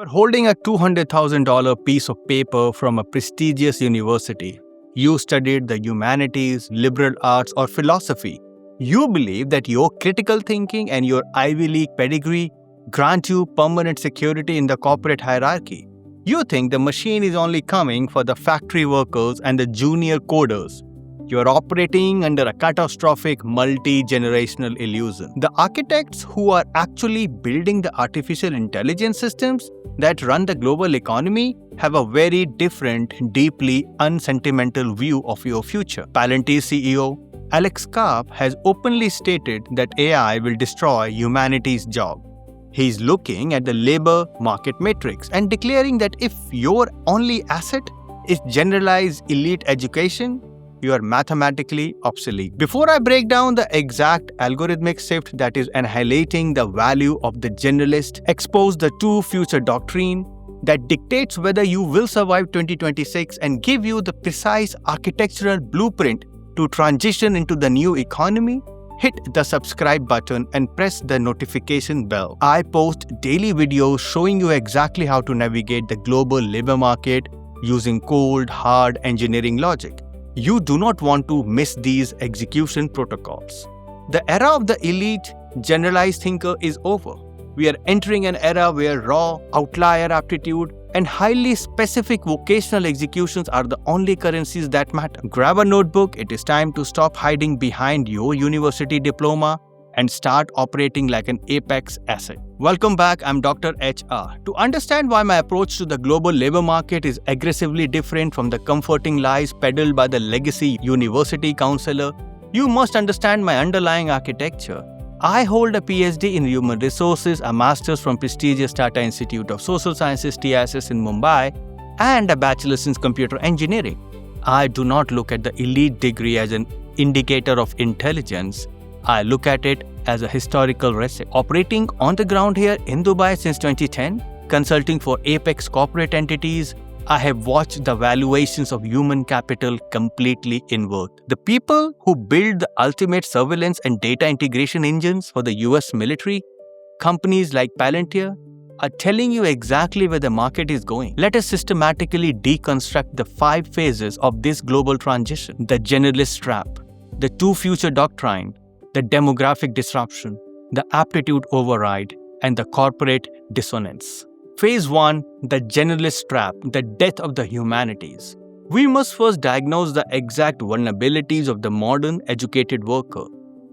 You are holding a $200,000 piece of paper from a prestigious university. You studied the humanities, liberal arts, or philosophy. You believe that your critical thinking and your Ivy League pedigree grant you permanent security in the corporate hierarchy. You think the machine is only coming for the factory workers and the junior coders. You are operating under a catastrophic multi-generational illusion. The architects who are actually building the artificial intelligence systems that run the global economy have a very different, deeply unsentimental view of your future. Palantir CEO Alex Karp has openly stated that AI will destroy humanity's job. He's looking at the labor market matrix and declaring that if your only asset is generalized elite education, you are mathematically obsolete. Before I break down the exact algorithmic shift that is annihilating the value of the generalist, expose the two Futures Doctrine that dictates whether you will survive 2026 and give you the precise architectural blueprint to transition into the new economy, hit the subscribe button and press the notification bell. I post daily videos showing you exactly how to navigate the global labor market using cold, hard engineering logic. You do not want to miss these execution protocols. The era of the elite, generalized thinker is over. We are entering an era where raw, outlier aptitude and highly specific vocational executions are the only currencies that matter. Grab a notebook, it is time to stop hiding behind your university diploma and start operating like an apex asset. Welcome back, I'm Dr. HR. To understand why my approach to the global labor market is aggressively different from the comforting lies peddled by the legacy university counselor, you must understand my underlying architecture. I hold a PhD in Human Resources, a Master's from prestigious Tata Institute of Social Sciences TISS in Mumbai, and a Bachelor's in Computer Engineering. I do not look at the elite degree as an indicator of intelligence. I look at it as a historical recipe. Operating on the ground here in Dubai since 2010, consulting for apex corporate entities, I have watched the valuations of human capital completely invert. The people who build the ultimate surveillance and data integration engines for the US military, companies like Palantir, are telling you exactly where the market is going. Let us systematically deconstruct the 5 phases of this global transition: the generalist trap, the two Futures Doctrine, the demographic disruption, the aptitude override, and the corporate dissonance. Phase 1, the generalist trap, the death of the humanities. We must first diagnose the exact vulnerabilities of the modern educated worker.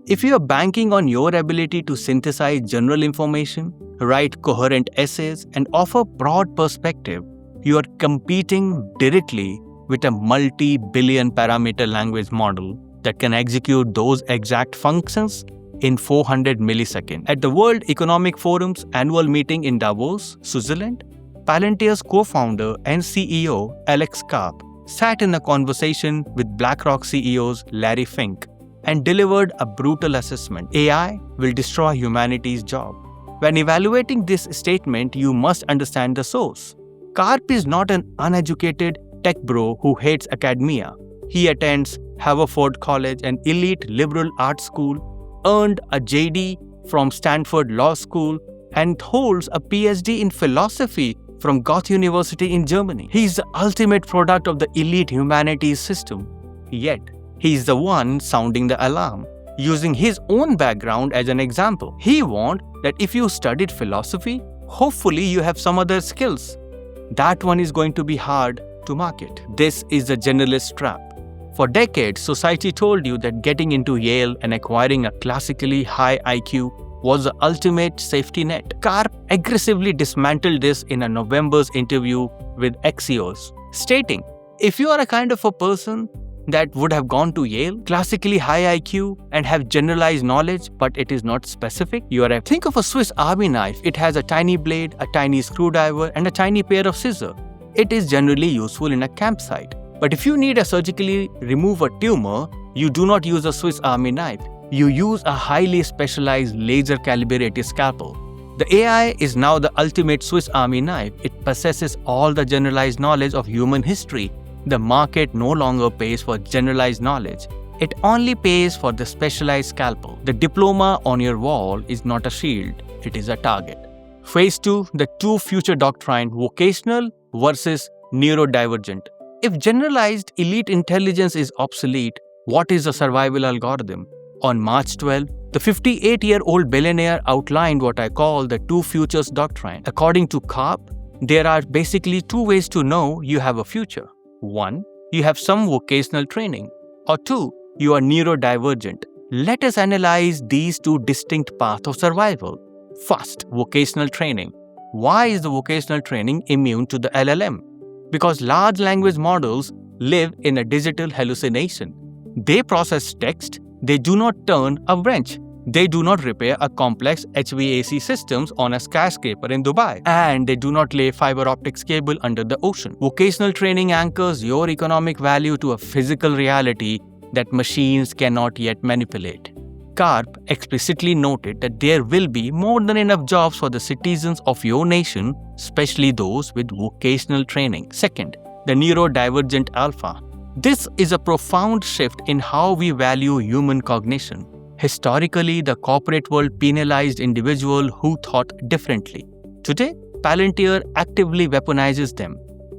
If you are banking on your ability to synthesize general information, write coherent essays, and offer broad perspective, you are competing directly with a multi-billion parameter language model that can execute those exact functions in 400 milliseconds. At the World Economic Forum's annual meeting in Davos, Switzerland, Palantir's co-founder and CEO Alex Karp sat in a conversation with BlackRock CEOs Larry Fink and delivered a brutal assessment: AI will destroy humanity's job. When evaluating this statement, you must understand the source. Karp is not an uneducated tech bro who hates academia. He attends Haverford College, an elite liberal arts school, earned a JD from Stanford Law School, and holds a PhD in philosophy from Goethe University in Germany. He is the ultimate product of the elite humanities system. Yet, he is the one sounding the alarm, using his own background as an example. He warned that if you studied philosophy, hopefully you have some other skills. That one is going to be hard to market. This is the generalist trap. For decades, society told you that getting into Yale and acquiring a classically high IQ was the ultimate safety net. Karp aggressively dismantled this in a November's interview with Axios, stating, if you are a kind of a person that would have gone to Yale, classically high IQ, and have generalized knowledge, but it is not specific, think of a Swiss Army knife. It has a tiny blade, a tiny screwdriver, and a tiny pair of scissors. It is generally useful in a campsite. But if you need to surgically remove a tumor, you do not use a Swiss Army knife. You use a highly specialized laser-calibrated scalpel. The AI is now the ultimate Swiss Army knife. It possesses all the generalized knowledge of human history. The market no longer pays for generalized knowledge. It only pays for the specialized scalpel. The diploma on your wall is not a shield, it is a target. Phase 2, the two future doctrine, vocational versus neurodivergent. If generalized elite intelligence is obsolete, what is a survival algorithm? On March 12, the 58-year-old billionaire outlined what I call the two futures doctrine. According to Karp, there are basically two ways to know you have a future. 1, you have some vocational training. Or 2, you are neurodivergent. Let us analyze these two distinct paths of survival. First, vocational training. Why is the vocational training immune to the LLM? Because large language models live in a digital hallucination. They process text, they do not turn a wrench. They do not repair a complex HVAC systems on a skyscraper in Dubai. And they do not lay fiber optics cable under the ocean. Vocational training anchors your economic value to a physical reality that machines cannot yet manipulate. Karp explicitly noted that there will be more than enough jobs for the citizens of your nation, especially those with vocational training. Second, the neurodivergent alpha. This is a profound shift in how we value human cognition. Historically, the corporate world penalized individuals who thought differently. Today, Palantir actively weaponizes them.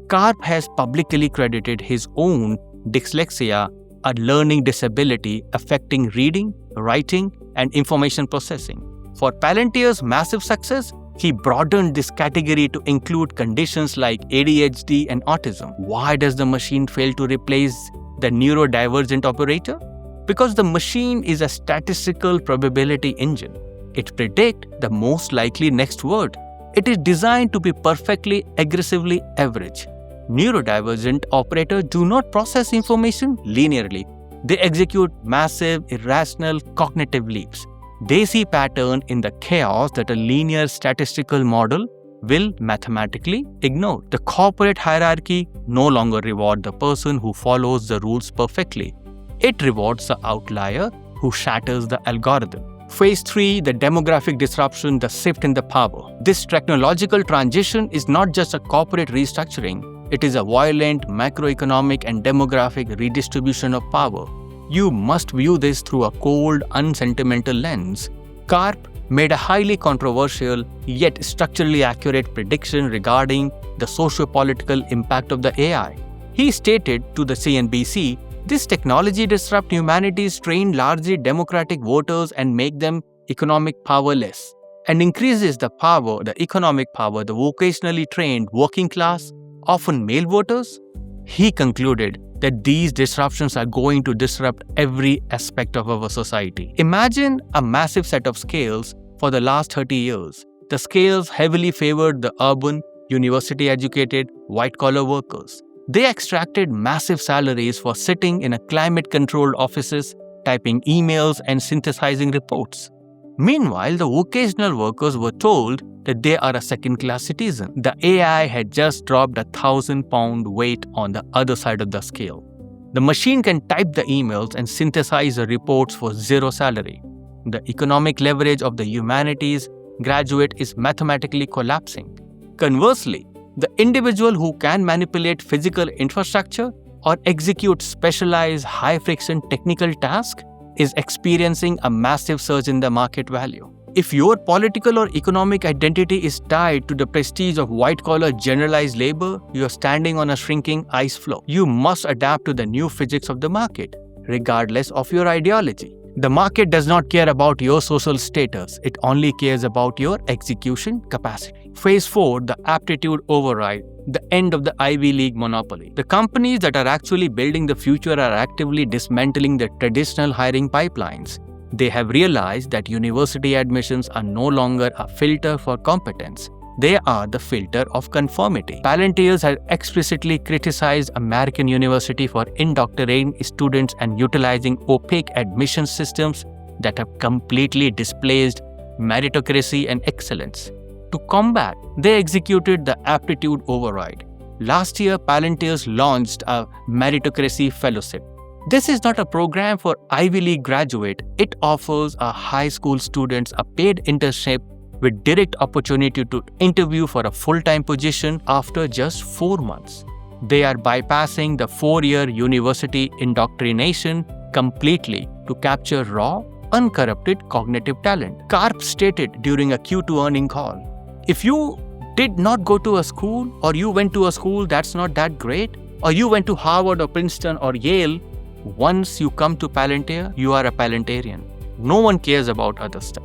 Karp has publicly credited his own dyslexia, a learning disability affecting reading, writing, and information processing. For Palantir's massive success, he broadened this category to include conditions like ADHD and autism. Why does the machine fail to replace the neurodivergent operator? Because the machine is a statistical probability engine. It predicts the most likely next word. It is designed to be perfectly aggressively average. Neurodivergent operators do not process information linearly. They execute massive, irrational cognitive leaps. They see pattern in the chaos that a linear statistical model will mathematically ignore. The corporate hierarchy no longer rewards the person who follows the rules perfectly. It rewards the outlier who shatters the algorithm. Phase 3, the demographic disruption, the shift in the power. This technological transition is not just a corporate restructuring. It is a violent macroeconomic and demographic redistribution of power. You must view this through a cold, unsentimental lens. Karp made a highly controversial yet structurally accurate prediction regarding the socio-political impact of the AI. He stated to the CNBC, this technology disrupts humanities, train largely democratic voters and make them economic powerless, and increases the power, the economic power, the vocationally trained working class, often male voters. He concluded that these disruptions are going to disrupt every aspect of our society. Imagine a massive set of scales for the last 30 years. The scales heavily favored the urban, university-educated, white-collar workers. They extracted massive salaries for sitting in a climate-controlled offices, typing emails and synthesizing reports. Meanwhile, the vocational workers were told that they are a second-class citizen. The AI had just dropped 1,000-pound weight on the other side of the scale. The machine can type the emails and synthesize the reports for zero salary. The economic leverage of the humanities graduate is mathematically collapsing. Conversely, the individual who can manipulate physical infrastructure or execute specialized high-friction technical tasks is experiencing a massive surge in the market value. If your political or economic identity is tied to the prestige of white-collar generalized labor, you are standing on a shrinking ice floe. You must adapt to the new physics of the market, regardless of your ideology. The market does not care about your social status, it only cares about your execution capacity. Phase 4, the aptitude override, the end of the Ivy League monopoly. The companies that are actually building the future are actively dismantling the traditional hiring pipelines. They have realized that university admissions are no longer a filter for competence. They are the filter of conformity. Palantir has explicitly criticized American university for indoctrinating students and utilizing opaque admission systems that have completely displaced meritocracy and excellence. To combat, they executed the aptitude override. Last year, Palantir launched a meritocracy fellowship. This is not a program for Ivy League graduates. It offers a high school students a paid internship with direct opportunity to interview for a full-time position after just 4 months. They are bypassing the 4-year university indoctrination completely to capture raw, uncorrupted cognitive talent. Karp stated during a Q2 earnings call, If you did not go to a school, or you went to a school that's not that great, or you went to Harvard or Princeton or Yale, once you come to Palantir, you are a Palantirian. No one cares about other stuff.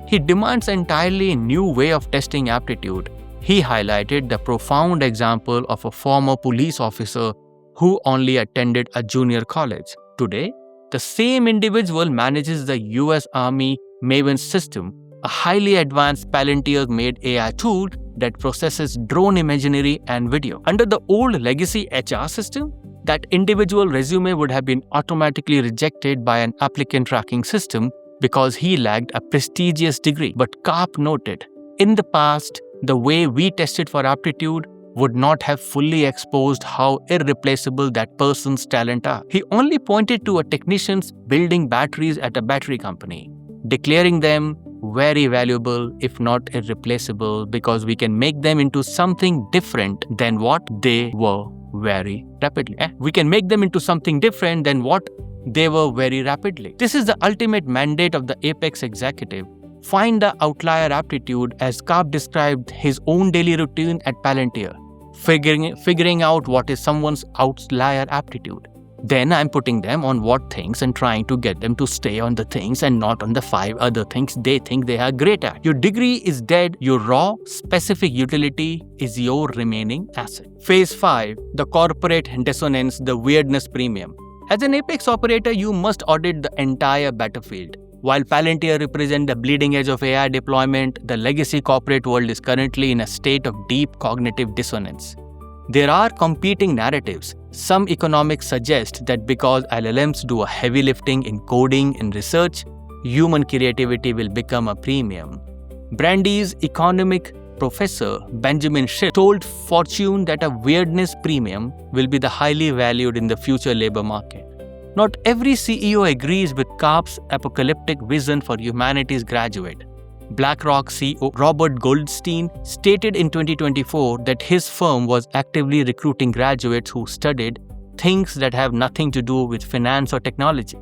He demands entirely a new way of testing aptitude. He highlighted the profound example of a former police officer who only attended a junior college. Today, the same individual manages the US Army Maven system, a highly advanced Palantir-made AI tool that processes drone imagery and video. Under the old legacy HR system, that individual resume would have been automatically rejected by an applicant tracking system because he lacked a prestigious degree. But Karp noted, in the past, the way we tested for aptitude would not have fully exposed how irreplaceable that person's talent are. He only pointed to a technicians building batteries at a battery company, declaring them very valuable, if not irreplaceable, because we can make them into something different than what they were very rapidly. We can make them into something different than what they were very rapidly. This is the ultimate mandate of the apex executive. Find the outlier aptitude, as Karp described his own daily routine at Palantir, figuring out what is someone's outlier aptitude. Then I'm putting them on what things and trying to get them to stay on the things and not on the 5 other things they think they are great at. Your degree is dead. Your raw, specific utility is your remaining asset. Phase 5, the corporate dissonance, the weirdness premium. As an apex operator, you must audit the entire battlefield. While Palantir represents the bleeding edge of AI deployment, the legacy corporate world is currently in a state of deep cognitive dissonance. There are competing narratives. Some economics suggest that because LLMs do a heavy lifting in coding and research, human creativity will become a premium. Brandeis economic professor Benjamin Schiff told Fortune that a weirdness premium will be the highly valued in the future labor market. Not every CEO agrees with Karp's apocalyptic vision for humanities graduate. BlackRock CEO Robert Goldstein stated in 2024 that his firm was actively recruiting graduates who studied things that have nothing to do with finance or technology.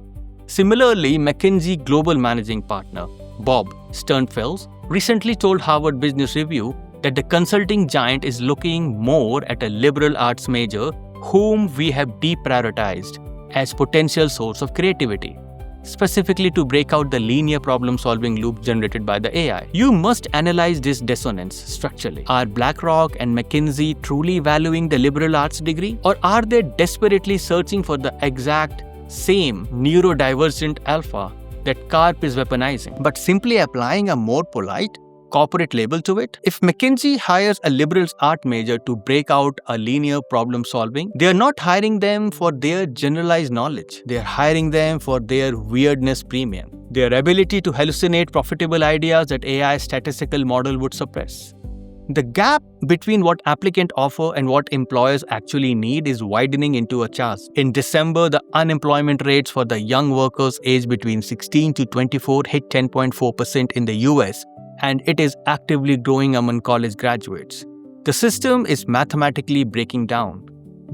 Similarly, McKinsey Global Managing Partner Bob Sternfels recently told Harvard Business Review that the consulting giant is looking more at a liberal arts major whom we have deprioritized as potential source of creativity, specifically to break out the linear problem-solving loop generated by the AI. You must analyze this dissonance structurally. Are BlackRock and McKinsey truly valuing the liberal arts degree, or are they desperately searching for the exact same neurodivergent alpha that Karp is weaponizing, but simply applying a more polite corporate label to it? If McKinsey hires a liberal art major to break out a linear problem solving, they are not hiring them for their generalized knowledge. They are hiring them for their weirdness premium, their ability to hallucinate profitable ideas that AI statistical model would suppress. The gap between what applicants offer and what employers actually need is widening into a chasm. In December, the unemployment rates for the young workers aged between 16 to 24 hit 10.4% in the US, and it is actively growing among college graduates. The system is mathematically breaking down.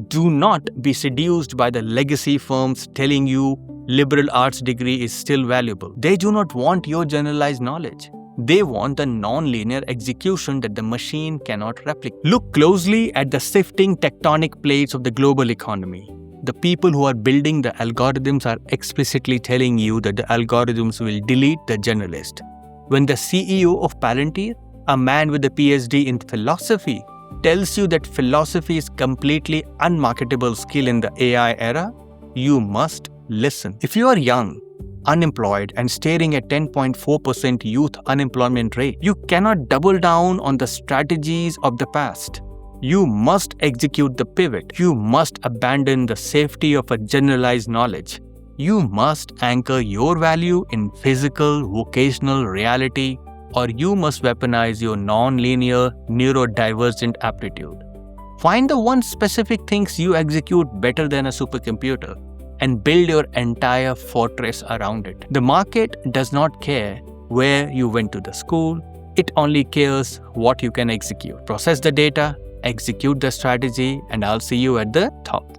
Do not be seduced by the legacy firms telling you liberal arts degree is still valuable. They do not want your generalized knowledge. They want the non-linear execution that the machine cannot replicate. Look closely at the shifting tectonic plates of the global economy. The people who are building the algorithms are explicitly telling you that the algorithms will delete the generalist. When the CEO of Palantir, a man with a PhD in philosophy, tells you that philosophy is completely unmarketable skill in the AI era, you must listen. If you are young, unemployed, and staring at 10.4% youth unemployment rate, you cannot double down on the strategies of the past. You must execute the pivot. You must abandon the safety of a generalized knowledge. You must anchor your value in physical, vocational reality, or you must weaponize your non-linear, neurodivergent aptitude. Find the one specific things you execute better than a supercomputer and build your entire fortress around it. The market does not care where you went to the school. It only cares what you can execute. Process the data, execute the strategy, and I'll see you at the top.